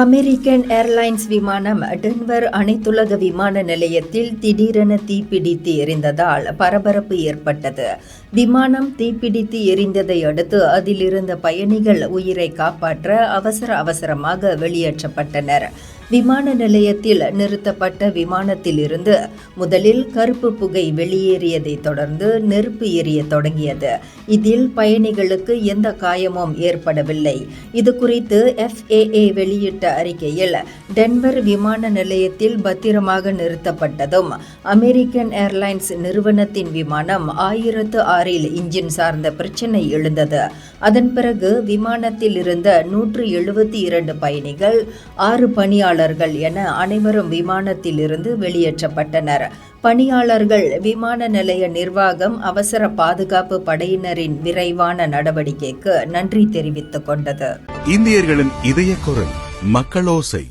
American airlines விமானம் Denver அனைத்துலக விமான நிலையத்தில் திடீரென தீப்பிடித்து எரிந்ததால் பரபரப்பு ஏற்பட்டது. விமானம் தீப்பிடித்து எரிந்ததை அடுத்து அதிலிருந்த பயணிகள் உயிரை காப்பாற்ற அவசரமாக வெளியேற்றப்பட்டனர். விமான நிலையத்தில் நிறுத்தப்பட்ட விமானத்திலிருந்து முதலில் கருப்பு புகை வெளியேறியதை தொடர்ந்து நெருப்பு எரிய தொடங்கியது. இதில் பயணிகளுக்கு எந்த காயமும் ஏற்படவில்லை. இதுகுறித்து FAA வெளியிட்ட அறிக்கையில், டென்வர் விமான நிலையத்தில் பத்திரமாக நிறுத்தப்பட்டதும் அமெரிக்கன் ஏர்லைன்ஸ் நிறுவனத்தின் விமானம் 1006 இன்ஜின் சார்ந்த பிரச்சினை எழுந்தது. அதன் பிறகு விமானத்தில் இருந்த 172 பயணிகள், 6 பணியாளர்கள் என அனைவரும் விமானத்தில் இருந்து வெளியேற்றப்பட்டனர். பணியாளர்கள், விமான நிலைய நிர்வாகம், அவசர பாதுகாப்பு படையினரின் விரைவான நடவடிக்கைக்கு நன்றி தெரிவித்துக் கொண்டது. இந்தியர்களின் இதய குரல் மக்களோசை.